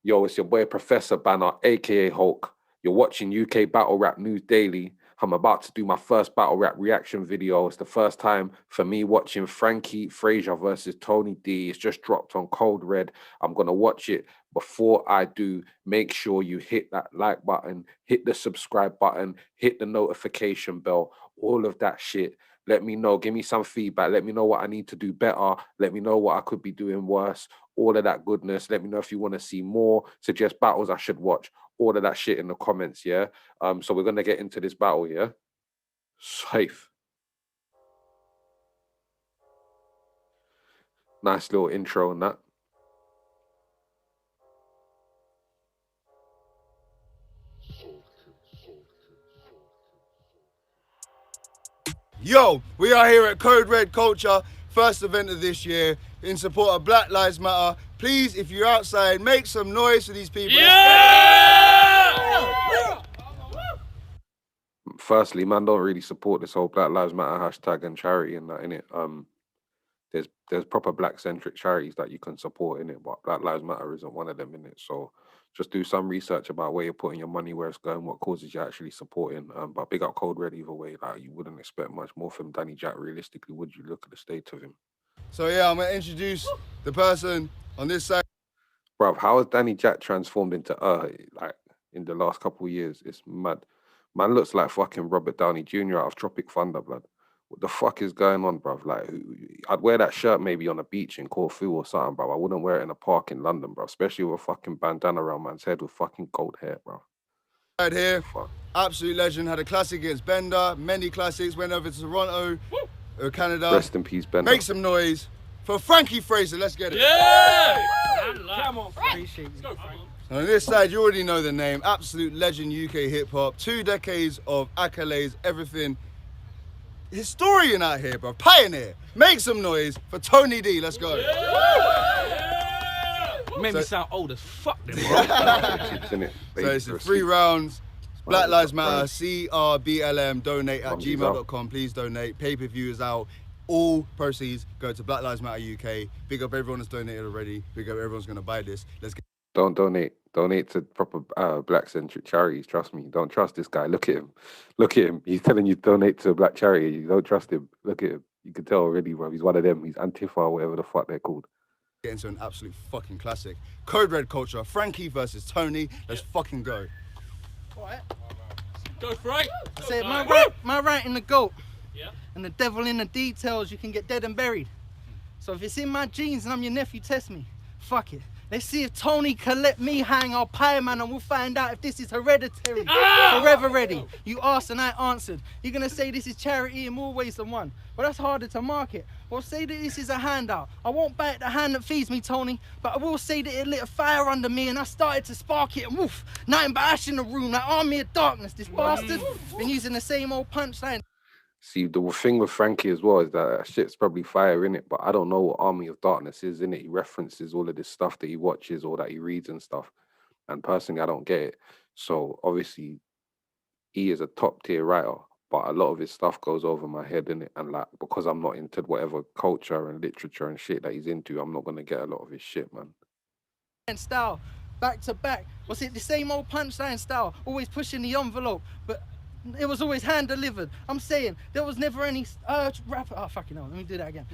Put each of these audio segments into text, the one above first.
Yo, it's your boy Professor Banner, aka Hulk. You're watching UK Battle Rap News Daily. I'm about to do my first battle rap reaction video. It's the first time for me watching Frankie Frazier versus Tony D. It's just dropped on Cold Red. I'm gonna watch it. Before I do, make sure you hit that like button, hit the subscribe button, hit the notification bell, all of that shit. Let me know, give me some feedback. Let me know what I need to do better. Let me know what I could be doing worse. All of that goodness. Let me know if you want to see more, suggest battles I should watch. All of that shit in the comments, yeah? So we're going to get into this battle, yeah? Safe. Nice little intro and that. Yo, we are here at Code Red Culture, first event of this year, in support of Black Lives Matter. Please, if you're outside, make some noise for these people. Yeah! Firstly, man, don't really support this whole Black Lives Matter hashtag and charity and that, innit? There's proper black-centric charities that you can support, in it, but Black Lives Matter isn't one of them, in it. So just do some research about where you're putting your money, where it's going, what causes you're actually supporting. But big up Code Red either way. Like, you wouldn't expect much more from Danny Jack, realistically, would you? Look at the state of him. So yeah, I'm gonna introduce the person on this side. Bruv, how has Danny Jack transformed into like in the last couple of years? It's mad. Man looks like fucking Robert Downey Jr. out of Tropic Thunder, blood. What the fuck is going on, bruv? Like, I'd wear that shirt maybe on a beach in Corfu or something, bruv. I wouldn't wear it in a park in London, bruv. Especially with a fucking bandana around man's head with fucking gold hair, bruv. Right here, Fuck. absolute legend, had a classic against Bender, many classics, went over to Toronto, Canada. Rest in peace, Bender. Make some noise for Frankie Frazier, let's get it. Yeah! Come on, Frank. Let's go, Frank. And on this side, you already know the name, absolute legend UK hip-hop, 2 decades of accolades, everything. Historian out here, bro, pioneer. Make some noise for Tony D, let's go. Made me sound old as fuck, then, bro. Innit? So it's in 3 rounds. Black Lives Matter, CRBLM, donate at gmail.com. Please donate. Pay-per-view is out. All proceeds go to Black Lives Matter UK. Big up everyone that's donated already. Big up everyone's gonna buy this. Let's get. Don't donate. Donate to proper black-centric charities. Trust me. Don't trust this guy. Look at him. Look at him. He's telling you to donate to a black charity. You don't trust him. Look at him. You can tell already, bro. He's one of them. He's Antifa or whatever the fuck they're called. Get into an absolute fucking classic. Code Red Culture. Frankie versus Tony. Let's fucking go. Alright. Go, Frank. I said my right in the goat. Yeah. And the devil in the details, you can get dead and buried. So if it's in my genes and I'm your nephew, test me. Fuck it. Let's see if Tony can let me hang our pie man and we'll find out if this is hereditary. Forever ready. You asked and I answered. You're gonna say this is charity in more ways than one. Well, that's harder to market. Well, say that this is a handout. I won't bite the hand that feeds me, Tony, but I will say that it lit a fire under me and I started to spark it and woof, nothing but ash in the room, like army of darkness. This bastard been using the same old punchline. See, the thing with Frankie as well is that shit's probably fire in it, but I don't know what Army of Darkness is in it. He references all of this stuff that he watches or that he reads and stuff. And personally, I don't get it. So obviously, he is a top tier writer, but a lot of his stuff goes over my head in it. And like, because I'm not into whatever culture and literature and shit that he's into, I'm not gonna get a lot of his shit, man. Style, back to back. Was it the same old punchline style? Always pushing the envelope, but it was always hand delivered. I'm saying there was never any rap. Oh fucking hell! Let me do that again.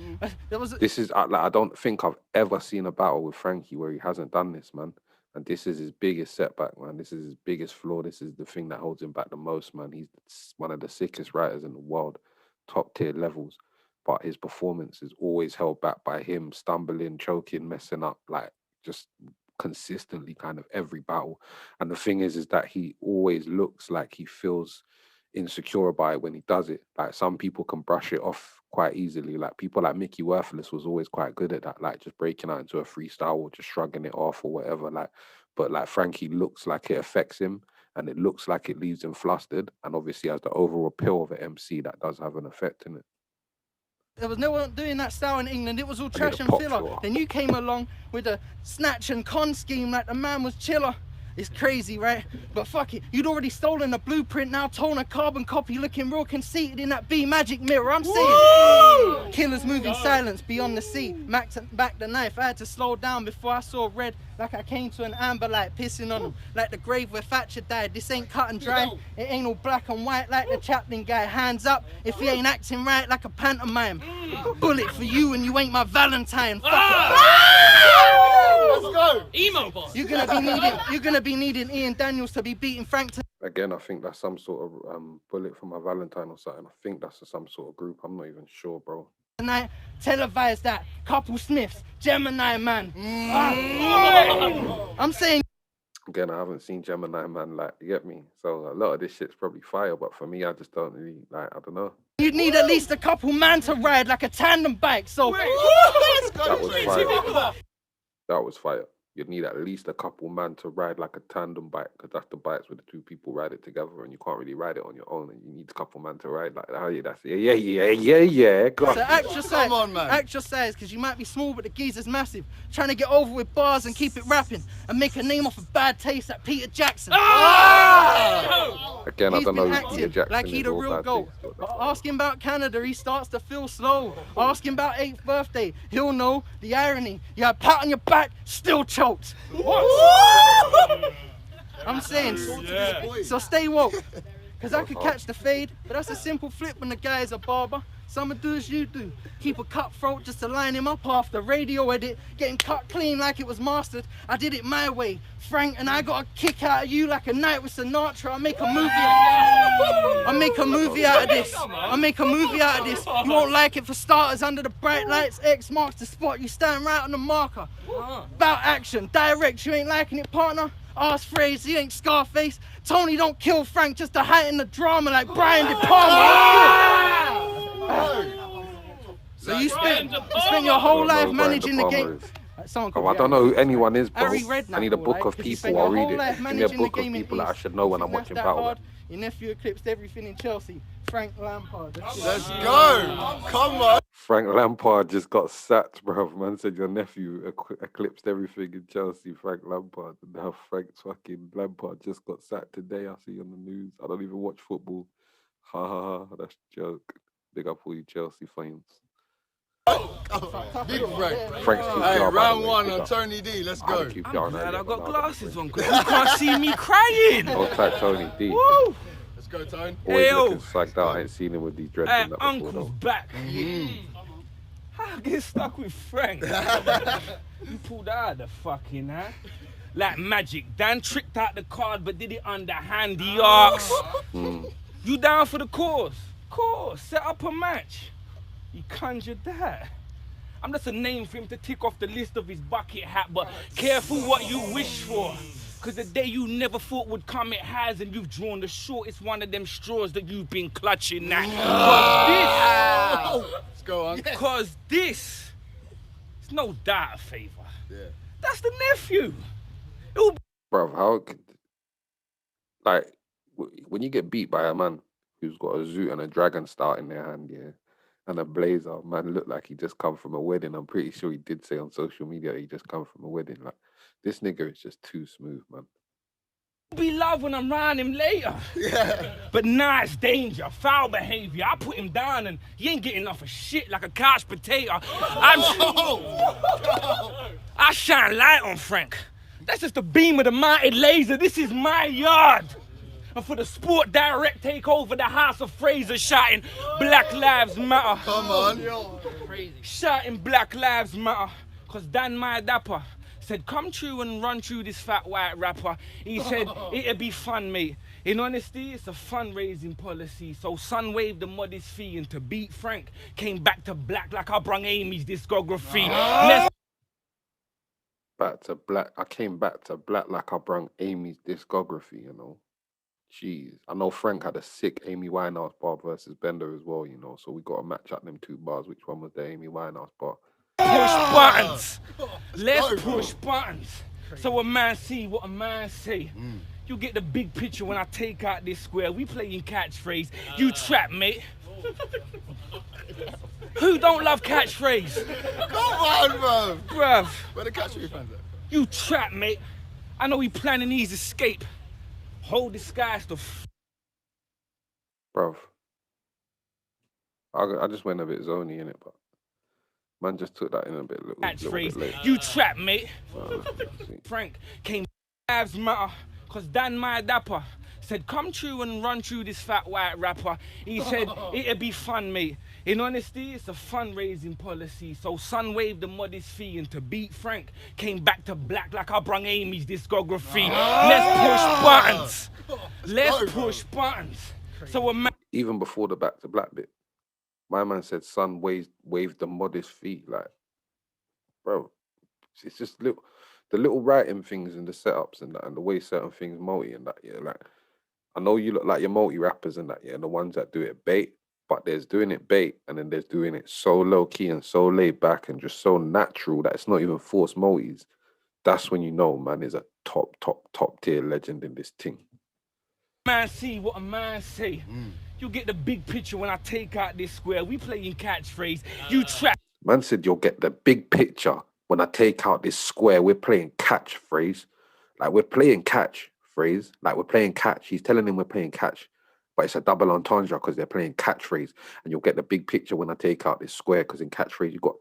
There was. This is like, I don't think I've ever seen a battle with Frankie where he hasn't done this, man. And this is his biggest setback, man. This is his biggest flaw. This is the thing that holds him back the most, man. He's one of the sickest writers in the world, top tier levels. But his performance is always held back by him stumbling, choking, messing up, like just consistently kind of every battle. And the thing is that he always looks like he feels insecure about it when he does it. Like some people can brush it off quite easily. Like people like Mickey Worthless was always quite good at that, like just breaking out into a freestyle or just shrugging it off or whatever. Like, but like Frankie looks like it affects him and it looks like it leaves him flustered. And obviously as the overall appeal of an MC, that does have an effect in it. There was no one doing that style in England. It was all trash and pop filler. floor. Then you came along with a snatch and con scheme like the man was chiller. It's crazy, right? But fuck it, you'd already stolen the blueprint, now tone a carbon copy, looking real conceited in that B magic mirror. I'm saying, killers move in silence beyond the sea. Back the knife, I had to slow down before I saw red, like I came to an amber light, pissing on them, like the grave where Thatcher died. This ain't cut and dry, it ain't all black and white like the Chaplin guy. Hands up if he ain't acting right like a pantomime. Bullet for you and you ain't my Valentine. Fuck Let's go. Emo boss. You're gonna be needing Ian Daniels to be beating Frank Again, I think that's some sort of bullet for my Valentine or something. I think that's some sort of group. I'm not even sure, bro. tonight. Televise that. Couple Smiths, Gemini man. I'm saying. Again, I haven't seen Gemini man, like, you get me? So a lot of this shit's probably fire, but for me, I just don't really, like, I don't know. You'd need at least a couple man to ride like a tandem bike, so. That was fire. That was fire. You'd need at least a couple man to ride like a tandem bike, because that's the bikes where the two people ride it together, and you can't really ride it on your own, and you need a couple man to ride like that. Oh, yeah, that's it. Yeah. God. So exercise, Come on, man. exercise, because you might be small, but the geezer's massive. Trying to get over with bars and keep it rapping, and make a name off of bad taste like Peter Jackson. Again, I He's don't been know who acting Peter Jackson like he is the or real bad goat. taste, but Ask him about Canada, he starts to feel slow. Ask him about 8th birthday, he'll know the irony. You had a pat on your back, still choked. What? I'm saying, so stay woke. Because I could catch the fade, but that's a simple flip when the guy is a barber. Some do as you do. Keep a cutthroat just to line him up after radio edit, getting cut clean like it was mastered. I did it my way, Frank, and I got a kick out of you like a night with Sinatra. I make a movie out of this. You won't like it for starters. Under the bright lights, X marks the spot. You stand right on the marker. About action, direct. You ain't liking it, partner? Ask phrase, he ain't Scarface. Tony don't kill Frank just to heighten the drama like Brian De Palma. So you spent your whole life managing the game. Oh, I don't know who anyone is, bro. Harry Redknapp, I need a book like, of 'cause you people, spent I'll your read whole it. life Give me a managing book the of game in people that I East. should know when I'm It's not watching that Battle. hard. Your nephew eclipsed everything in Chelsea. Frank Lampard. Let's go. Come on. Frank Lampard just got sacked, bro. Man said your nephew eclipsed everything in Chelsea, Frank Lampard. And now Frank's fucking Lampard just got sacked today. I see on the news. I don't even watch football. Ha ha ha. That's a joke. Big up all you Chelsea fans. Big Frank. Frank's QPR, Hey, by the round way, one big on up. Tony D. Let's I had go. a QPR I'm glad earlier, I but got now I glasses don't on because you can't see me crying. Hold tight, Tony D. Woo! Let's go, Tony. Always Hey, looking psyched out. I ain't seen him with these dreads Hey, and that before, Uncle's though. back. How I get stuck with Frank? You pulled out of the fucking hand. Like magic. Dan tricked out the card but did it underhand. He asks, you down for the cause? Course, set up a match. He conjured that. I'm just a name for him to tick off the list of his bucket hat, but careful what you wish for. Cause the day you never thought would come, it has, and you've drawn the shortest one of them straws that you've been clutching at. Let's go, Unc. Cause this is no doubt a favour. Yeah. That's the nephew. It'll Bro, how could, like, when you get beat by a man who's got a zoot and a dragon star in their hand, yeah, and a blazer, man looked like he just come from a wedding. I'm pretty sure he did say on social media he just come from a wedding. Like, this nigga is just too smooth, man. be love when I'm around him later. Yeah. But nah, it's danger, foul behavior. I put him down and he ain't getting off of shit like a couch potato. I shine light on Frank. That's just the beam of the mounted laser. This is my yard. And for the sport direct take over the house of Fraser, shouting Black Lives Matter. Come on. Shouting Black Lives Matter. Cause Dan my dapper said, come true and run through this fat white rapper. He said, it'll be fun, mate. In honesty, it's a fundraising policy. So son waived the modest fee, and to beat Frank, came back to black like I brung Amy's discography. Back to black. I came back to black like I brung Amy's discography, you know. Jeez. I know Frank had a sick Amy Winehouse bar versus Bender as well, you know. So we got to match up them two bars. Which one was the Amy Winehouse bar? Push buttons. Let's push buttons. So a man see what a man say. You get the big picture when I take out this square. We playing catchphrase. You trap, mate. Who don't love catchphrase? Come on, bro. Bruv, Where the catch fans at? you trap, mate. I know he planning his escape. Whole disguise to Bruv. I just went a bit zony in it, but man just took that in a bit, little bit late. You trap, mate. See. Frank came lives matter, cause Dan my dapper said come true and run through this fat white rapper. He said it'd be fun, mate. In honesty, it's a fundraising policy. So son waived the modest fee, and to beat Frank came back to black like I brung Amy's discography. Let's push buttons. Let's push buttons. So a man Even before the back to black bit, my man said son waved the modest fee. Like, bro, it's just the little writing things and the setups and that, and the way certain things multi and that, yeah. Like, I know you look like your multi rappers and that, yeah, and the ones that do it bait, but there's doing it bait and then there's doing it so low key and so laid back and just so natural that it's not even forced multis. That's when you know man is a top tier legend in this thing. man see what a man say. You get the big picture when I take out this square. We playing catchphrase. You trap. Man said you'll get the big picture when I take out this square. We're playing catchphrase. Like we're playing catchphrase. Like we're playing catch. He's telling him we're playing catch. But it's a double entendre because they're playing catchphrase. And you'll get the big picture when I take out this square because in catchphrase you got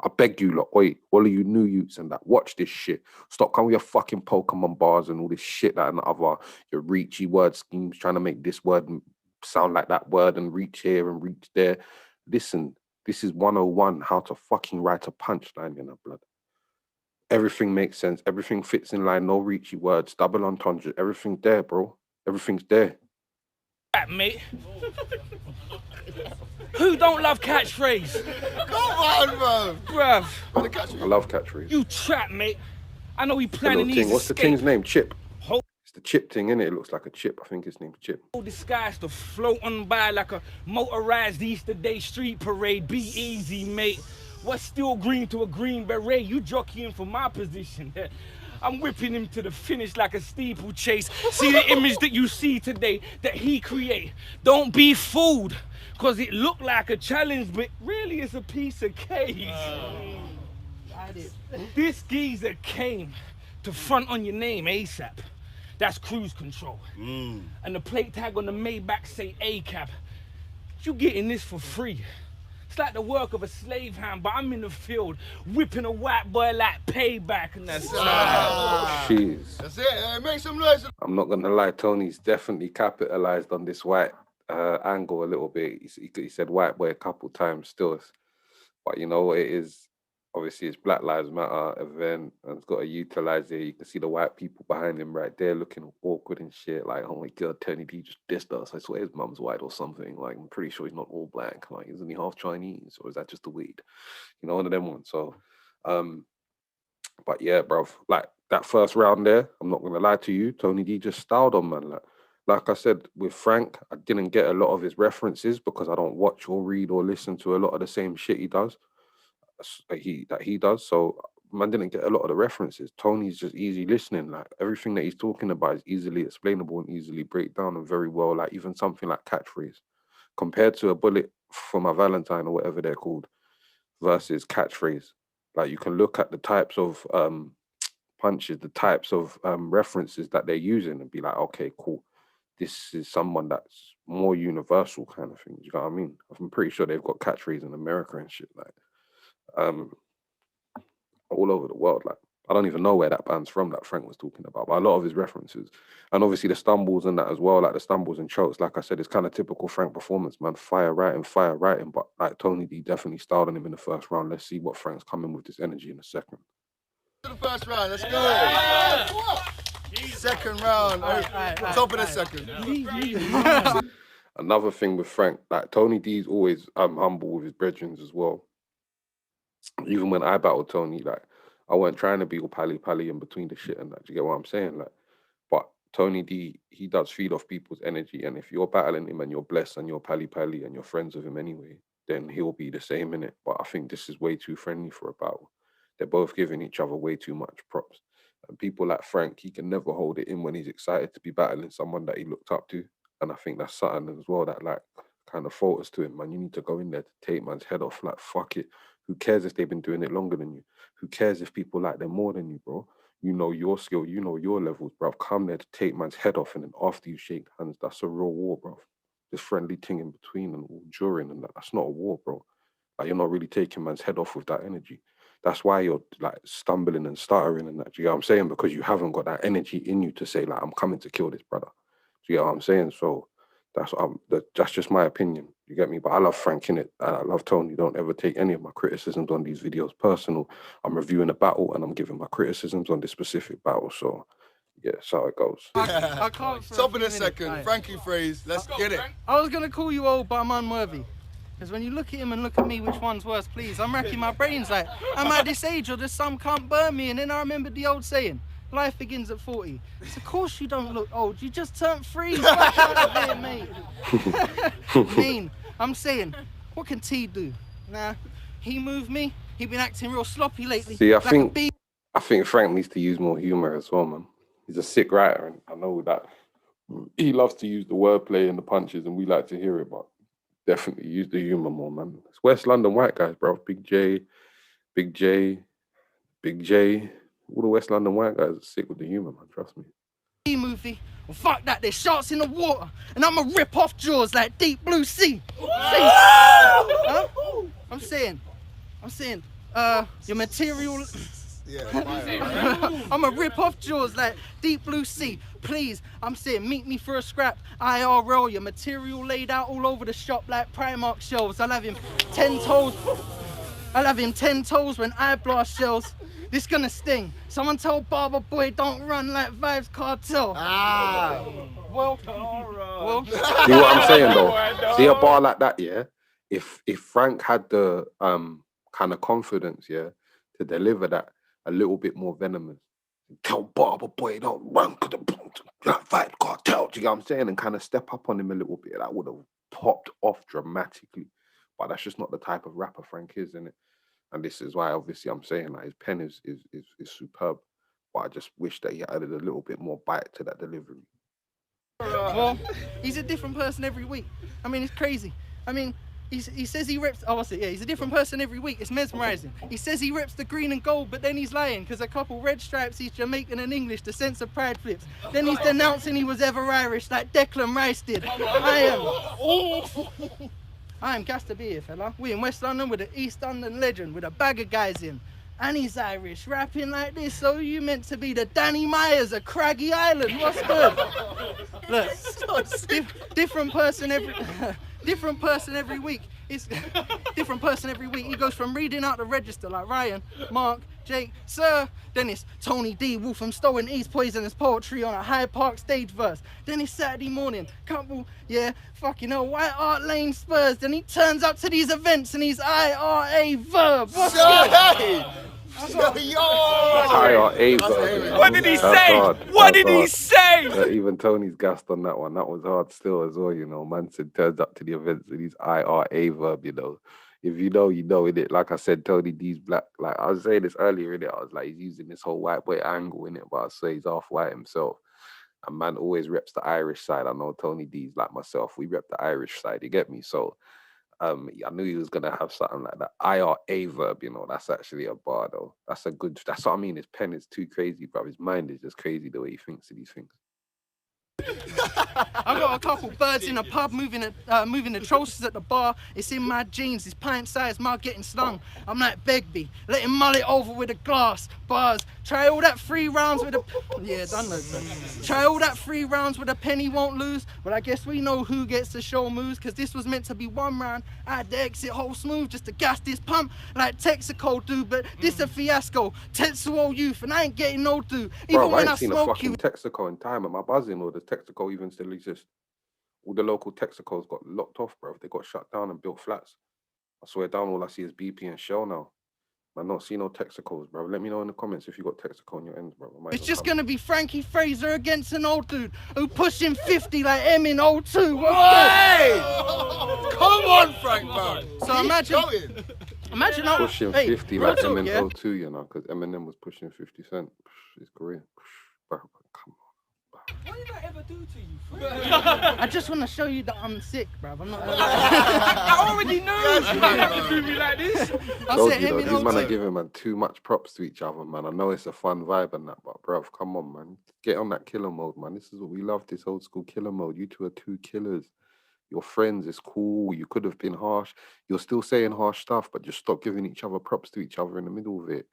I beg you, lot, oi, all of you new youths and that, watch this shit. Stop coming with your fucking Pokemon bars and all this shit that and the other, your reachy word schemes trying to make this word sound like that word and reach here and reach there. Listen, this is 101, how to fucking write a punchline, you know, blood. Everything makes sense. Everything fits in line. No reachy words, double entendre. Everything there, bro. Everything's there. Mate. Who don't love catchphrase? Come on, bro. Bruv. I love catchphrase. You trap, mate. I know he The planning little these thing. What's the escape. thing's name? Chip. Whole It's the chip thing, innit? It looks like a chip. I think his name's Chip. disguise to float on by like a motorized Easter Day street parade. Be easy, mate. What's still green to a green beret? You jockeying for my position. I'm whipping him to the finish like a steeplechase. See the image that you see today that he create. Don't be fooled, cause it looked like a challenge, but really it's a piece of cake. This geezer came to front on your name ASAP. That's cruise control. And the plate tag on the Maybach say ACAP. You getting this for free. It's like the work of a slave hand, but I'm in the field whipping a white boy like payback, and that's Jeez. That's it. Make some noise. I'm not gonna lie, Tony's definitely capitalized on this white angle a little bit. He said white boy a couple times still, but you know what it is. Obviously, it's Black Lives Matter event, and it's got to utilize it. You can see the white people behind him right there, looking awkward and shit. Like, oh my god, Tony D just dissed us. I swear his mum's white or something. Like, I'm pretty sure he's not all black. Like, isn't he half Chinese, or is that just a weed? You know, one of them ones. So, but yeah, bro, like that first round there, I'm not gonna lie to you, Tony D just styled on man. Like I said with Frank, I didn't get a lot of his references because I don't watch or read or listen to a lot of the same shit he does. That he does. So man didn't get a lot of the references. Tony's just easy listening. Like everything that he's talking about is easily explainable and easily break down and very well. Like even something like catchphrase compared to a bullet for my Valentine or whatever they're called versus catchphrase. Like you can look at the types of punches, the types of references that they're using and be like, okay, cool. This is someone that's more universal kind of thing. You know what I mean? I'm pretty sure they've got catchphrase in America and shit like all over the world. Like I don't even know where that band's from that Frank was talking about, but a lot of his references and obviously the stumbles and that as well, like the stumbles and chokes, like I said, it's kind of typical Frank performance, man. Fire writing, but like Tony D definitely styled on him in the first round. Let's see what Frank's coming with this energy in the second. To the first round, let's go. Second round, top of the second. Another thing with Frank, like Tony D's always humble with his brethren as well. Even when I battled Tony, like I weren't trying to be all pally in between the shit and that. Do you get what I'm saying? Like, but Tony D, he does feed off people's energy, and if you're battling him and you're blessed and you're pally and you're friends with him anyway, then he'll be the same in it. But I think this is way too friendly for a battle. They're both giving each other way too much props. And people like Frank, he can never hold it in when he's excited to be battling someone that he looked up to. And I think that's something as well that like kind of falters to him, man, you need to go in there to take man's head off. Like, fuck it. Who cares if they've been doing it longer than you? Who cares if people like them more than you, bro? You know your skill, you know your levels, bro. Come there to take man's head off, and then after you shake hands, that's a real war, bro. This friendly thing in between and all during, and that's not a war, bro. Like, you're not really taking man's head off with that energy. That's why you're like stumbling and stuttering and that. Do you know what I'm saying? Because you haven't got that energy in you to say, like, I'm coming to kill this brother. Do you know what I'm saying? So that's just my opinion. You get me? But I love Frank, innit? I love Tony. Don't ever take any of my criticisms on these videos personal. I'm reviewing a battle and I'm giving my criticisms on this specific battle. So yeah, that's how it goes. I can't. Stop in a second. Frankie phrase. Let's get it. I was gonna call you old, but I'm unworthy. Because when you look at him and look at me, which one's worse, please? I'm racking my brains like, am I this age or the sun can't burn me? And then I remembered the old saying, life begins at 40. So of course you don't look old. You just turned 3. Fuck out of here, mate. Mean. I'm saying, what can T do? Nah, he moved me. He been acting real sloppy lately. See, I like think Frank needs to use more humor as well, man. He's a sick writer, and I know that he loves to use the wordplay and the punches, and we like to hear it, but definitely use the humor more, man. It's West London white guys, bro. Big J. All the West London white guys are sick with the humor, man. Trust me. Movie. Well, fuck that. There's sharks in the water, and I'ma rip off jaws like deep blue sea. Huh? I'm saying, your material. Yeah, I'ma rip off jaws like deep blue sea. Please, I'm saying, meet me for a scrap. IRL, your material laid out all over the shop like Primark shelves. I'll have him 10 toes. I'll have him 10 toes when I blast shells. This gonna sting. Someone tell Barber Boy don't run like Vibes Cartel. Well, See what I'm saying though? See a bar like that, yeah? If Frank had the kind of confidence, yeah, to deliver that a little bit more venomous, tell Barber Boy don't run to the Vibes Cartel, do you know what I'm saying? And kind of step up on him a little bit, that would have popped off dramatically. But that's just not the type of rapper Frank is, innit? And this is why, obviously, I'm saying like his pen is superb. But I just wish that he added a little bit more bite to that delivery. Well, he's a different person every week. I mean, it's crazy. I mean, he says he rips. Oh, what's it? Yeah, he's a different person every week. It's mesmerizing. He says he rips the green and gold, but then he's lying because a couple red stripes, he's Jamaican and English. The sense of pride flips. Then he's denouncing he was ever Irish, like Declan Rice did. I am gassed to be here, fella. We in West London with an East London legend with a bag of guys in. And he's Irish, rapping like this. So you meant to be the Danny Myers of Craggy Island. What's good? Look, different person every week. It's different person every week. He goes from reading out the register like Ryan, Mark, Jake, Sir, Dennis, Tony D, Wolfham Stowe and East Poisonous poetry on a Hyde Park stage verse. Then it's Saturday morning, couple, White Hart Lane Spurs. Then he turns up to these events and he's IRA verb. What's good? IRA verb. What did he say? What did he say? Even Tony's gassed on that one. That was hard still as well, you know. Man said turns up to the events and he's IRA verb, you know. If you know, you know, innit? Like I said, Tony D's black. Like I was saying this earlier, innit? I was like, he's using this whole white boy angle, innit? But I say he's half white himself. And man always reps the Irish side. I know Tony D's like myself. We rep the Irish side, you get me? So I knew he was gonna have something like that. IRA verb, you know, that's actually a bar though. That's what I mean. His pen is too crazy, bro. His mind is just crazy the way he thinks of these things. I've got a couple birds in a pub moving the trousers at the bar. It's in my jeans, this pint-sized mug getting slung. I'm like Begbie, let him mull it over with a glass. Bars, try all that 3 rounds with a... Yeah, done those. Try all that 3 rounds with a penny won't lose. Well, I guess we know who gets the show moves, because this was meant to be 1 round. I had the exit hole smooth just to gas this pump like Texaco do, but this a fiasco. Tetsuo youth, and I ain't getting no do. Even Bro, when I I ain't seen a smoke fucking you... Texaco in time. Am I buzzing, or does Texaco even still exist? All the local Texacos got locked off, bro. They got shut down and built flats. I swear down, all I see is BP and Shell now. I not see no Texacos, bro. Let me know in the comments if you got Texaco on your ends, bro. It's just gonna be Frankie Fraser against an old dude who pushing 50 like M in 02. Hey! Come on, Frank, bro. So imagine pushing 50 like talk, M yeah? in 02, you know, because Eminem was pushing 50 Cent. His career. Bro, come on. What did I ever do to you, Frank? I just want to show you that I'm sick, bruv. I'm not. I already knew you might have to do me like this. Told you though, these man are giving man too much props to each other, man. I know it's a fun vibe and that, but bruv, come on, man. Get on that killer mode, man. This is what we love, this old school killer mode. You two are two killers. You're friends, it's cool. You could have been harsh. You're still saying harsh stuff, but just stop giving each other props to each other in the middle of it.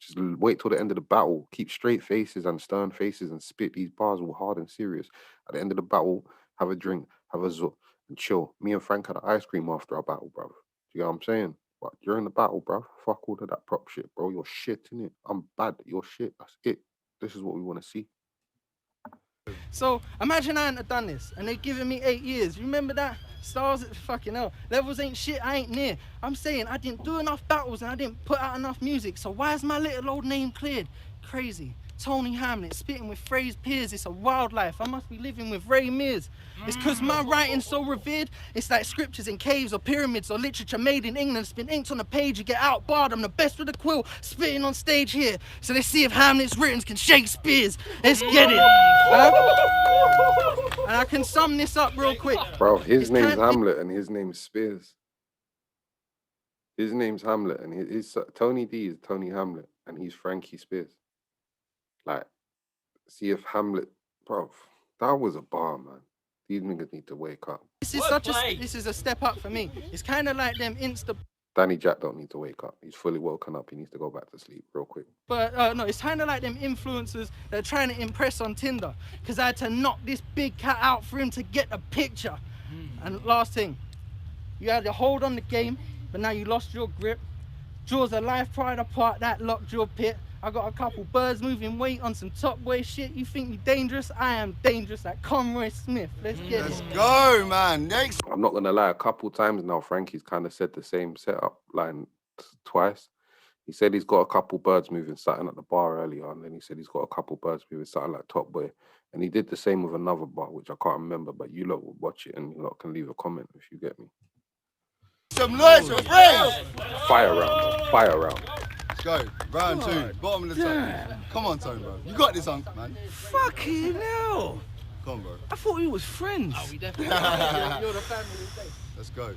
Just wait till the end of the battle. Keep straight faces and stern faces and spit these bars all hard and serious. At the end of the battle, have a drink, have a zut, and chill. Me and Frank had ice cream after our battle, bruv. Do you know what I'm saying? But during the battle, bruv, fuck all of that prop shit, bro. You're shit, innit? I'm bad. You're shit. That's it. This is what we want to see. So imagine I hadn't have done this and they giving me 8 years. You remember that? Stars, fucking hell. Levels ain't shit, I ain't near. I'm saying I didn't do enough battles and I didn't put out enough music. So why is my little old name cleared? Crazy. Tony Hamlet, spitting with phrase peers. It's a wildlife. I must be living with Ray Mears. It's because my writing's so revered. It's like scriptures in caves or pyramids or literature made in England. It's been inked on a page, you get out barred. I'm the best with a quill, spitting on stage here. So they see if Hamlet's written can Shakespeare's. Let's get it. And I can sum this up real quick. Bro, his name's Hamlet and his name's Spears. His name's Hamlet and his Tony D is Tony Hamlet and he's Frankie Spears. Like, see if Hamlet, bro, that was a bar, man. These niggas need to wake up. This is a step up for me. It's kind of like them Insta. Danny Jack don't need to wake up. He's fully woken up. He needs to go back to sleep real quick. But no, it's kind of like them influencers that are trying to impress on Tinder. Because I had to knock this big cat out for him to get a picture. And last thing, you had a hold on the game, but now you lost your grip. Jaws of life pried apart, that locked your pit. I got a couple birds moving weight on some top boy shit. You think you dangerous? I am dangerous like Conroy Smith. Let's get it. Let's go, man. Next. I'm not going to lie. A couple times now, Frankie's kind of said the same setup line twice. He said he's got a couple birds moving something at the bar earlier. And then he said he's got a couple birds moving something like Top Boy. And he did the same with another bar, which I can't remember. But you lot will watch it and you lot can leave a comment if you get me. Some noise for Pree. Fire round, fire round. Let's go. Round two. Bottom of the table. Come on, Tone, bro. You got this, Unc, man. Fucking hell. Come on, bro. I thought we was friends. We definitely you're the family these days. Let's go.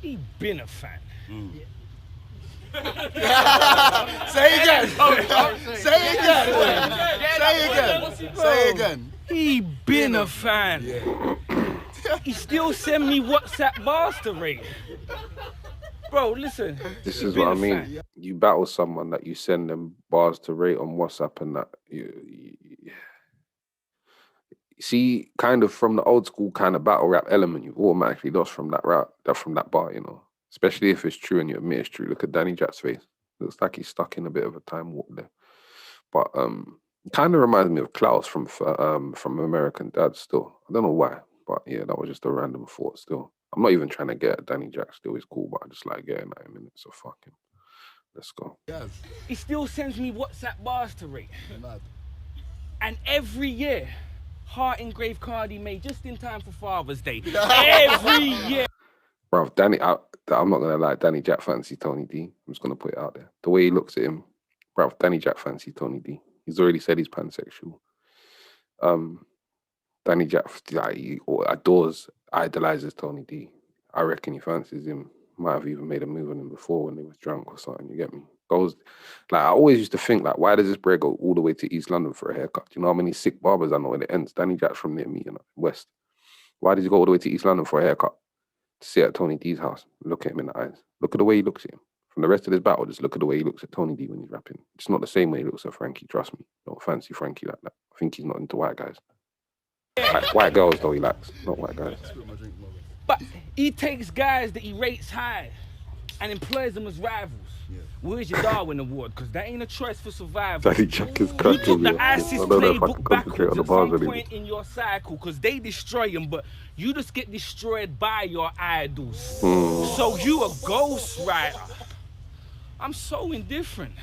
He been a fan. Say again. Say again. Say again. Say again. He been a fan. Yeah. He still send me WhatsApp bars to rate. Bro, listen. This he is been what I a mean. fan. You battle someone that you send them bars to rate on WhatsApp and that. You see, kind of from the old school kind of battle rap element, you've automatically lost from that route, from that bar, you know. Especially if it's true and you admit it's true. Look at Danny Jack's face. Looks like he's stuck in a bit of a time warp there. But it kind of reminds me of Klaus from American Dad still. I don't know why. But yeah, that was just a random thought still. I'm not even trying to get at Danny Jack still. He's cool, but I just like getting at him in it. So fuck him. Let's go. Yes. He still sends me WhatsApp bars to rate. Mad. And every year, heart engraved card he made just in time for Father's Day. Every year. Bro, I'm not going to lie. Danny Jack fancy Tony D. I'm just going to put it out there. The way he looks at him, bro, Danny Jack fancy Tony D. He's already said he's pansexual. Danny Jack, like, he idolizes Tony D. I reckon he fancies him. Might have even made a move on him before when they was drunk or something. You get me? Goes like I always used to think like, why does this bro go all the way to East London for a haircut? Do you know how many sick barbers I know when it ends? Danny Jack's from near me, you know, West. Why does he go all the way to East London for a haircut? To sit at Tony D's house, look at him in the eyes. Look at the way he looks at him. From the rest of this battle, just look at the way he looks at Tony D when he's rapping. It's not the same way he looks at Frankie. Trust me. Don't fancy Frankie like that. I think he's not into white guys. Like, white girls though he likes, not white guys. But he takes guys that he rates high and employs them as rivals. Yeah. Where's your Darwin Award? Because that ain't a choice for survival. Danny Jack is You cracking took me. the I ISIS don't know if I playbook can concentrate on backwards the at bars some anymore. point in your cycle because they destroy them, but you just get destroyed by your idols. So you a ghostwriter. I'm so indifferent.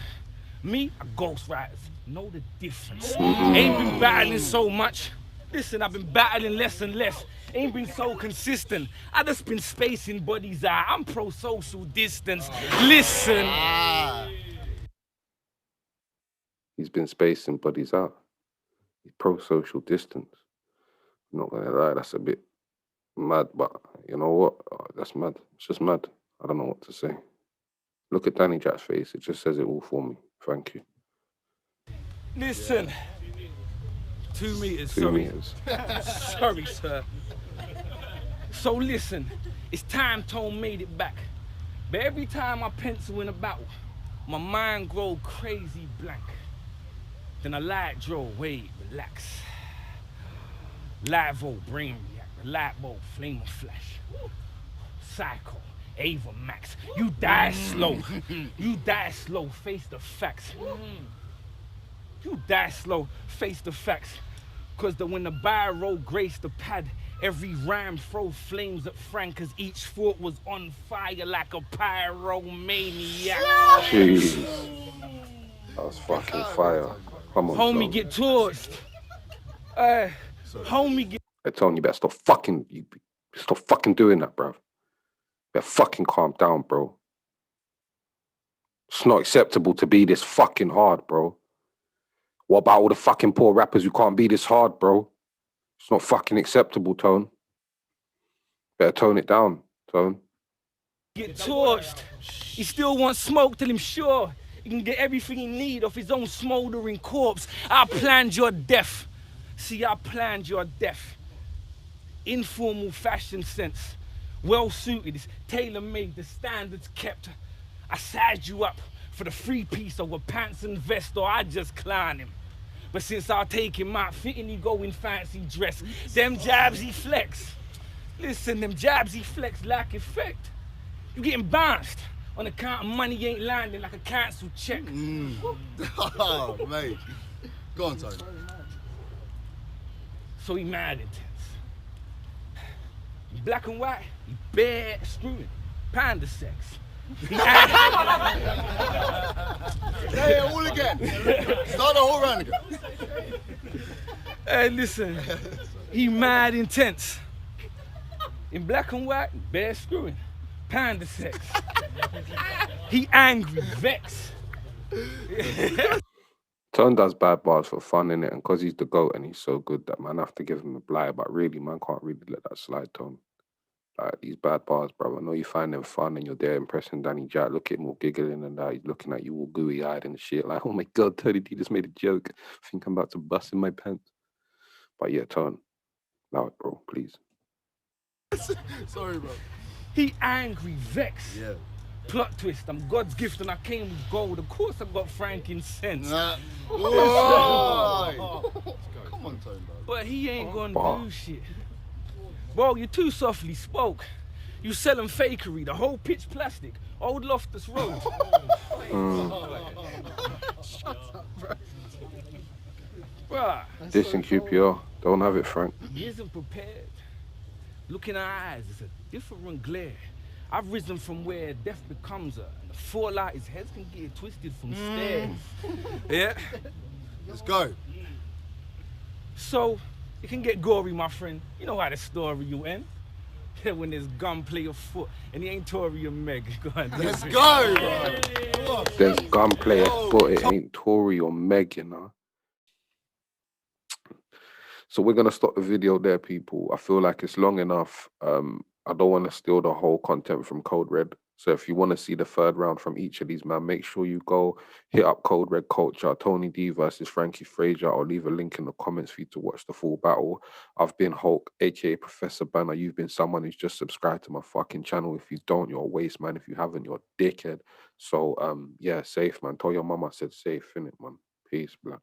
Me, a ghostwriter. Know the difference. Ain't been battling so much. Listen, I've been battling less and less. Ain't been so consistent. I just been spacing bodies out. I'm pro-social distance. Listen. he's been spacing, but he's out. He's pro-social distance. I'm not gonna lie, that's a bit mad, but you know what? That's mad. It's just mad. I don't know what to say. Look at Danny Jack's face. It just says it all for me. Thank you. Listen. 2 meters, 2 sorry. meters. Sorry, sir. So listen, it's time Tone made it back. But every time I pencil in a battle, my mind grow crazy blank. Then a light draw, wait, relax. Light volt, brain react, the light bulb, flame of flash. Psycho, Ava Max, you die slow. You die slow, face the facts. You die slow, face the facts. Cause when the biro graced the pad, every rhyme throw flames at Frank, cause each thought was on fire like a pyromaniac. Jeez. That was fucking fire. Come on, Homie Tone. get torched. Homie get... I'm telling you, better stop fucking doing that, bruv. Better fucking calm down, bro. It's not acceptable to be this fucking hard, bro. What about all the fucking poor rappers who can't be this hard, bro? It's not fucking acceptable, Tone. Better tone it down, Tone. Get torched. He still wants smoke till him sure he can get everything he need off his own smoldering corpse. I planned your death. See, I planned your death. Informal fashion sense. Well suited, it's tailor-made, the standards kept. I sized you up for the 3-piece over pants and vest, or I just clown him. But since I take him out, fitting he go in fancy dress. Them jabs he flex. Listen, them jabs he flex lack effect. You getting bounced on account of money ain't landing like a cancelled check. Oh, mate. Go on, Tony. So he mad intense. Black and white, he bare screwing. Panda sex. Say it all again. Start the whole round again. Hey, listen, he mad intense. In black and white, bare screwing. Panda sex. He angry, vex. Tone does bad bars for fun, innit? And because he's the GOAT and he's so good that man have to give him a blight. But really, man can't really let that slide, Tone. Like, these bad bars, bro. I know you find them fun and you're there impressing Danny Jack. Look at him all giggling and that. He's looking at you all gooey-eyed and shit. Like, oh my God, Tony D just made a joke. I think I'm about to bust in my pants. But yeah, Tone. Allow it, bro, please. Sorry, bro. He angry, vex. Yeah. Plot twist, I'm God's gift and I came with gold. Of course I got frankincense. Nah. Whoa. Come on, Tone, bro. But he ain't gonna do shit. Bro, you too softly spoke. You selling fakery, the whole pitch plastic. Old Loftus Road. Shut up, bro. Bruh. This in QPR. Don't have it, Frank. He isn't prepared. Look in our eyes, it's a different glare. I've risen from where death becomes her, and the fallout, his head can get twisted from stairs. Yeah? Let's go. So, it can get gory, my friend. You know how the story will end. Yeah, when there's gunplay afoot, and he ain't Tory or Meg. Go on, Let's go, bro. There's gunplay afoot. It ain't Tory or Meg, you know. So we're gonna stop the video there, people. I feel like it's long enough. I don't want to steal the whole content from Code Red. So if you want to see the third round from each of these, man, make sure you go hit up Code Red Culture, Tony D versus Frankie Frazier. I'll leave a link in the comments for you to watch the full battle. I've been Hulk, aka Professor Banner. You've been someone who's just subscribed to my fucking channel. If you don't, you're a waste, man. If you haven't, you're a dickhead. So yeah, safe, man. Tell your mama I said safe, innit, man. Peace, blood.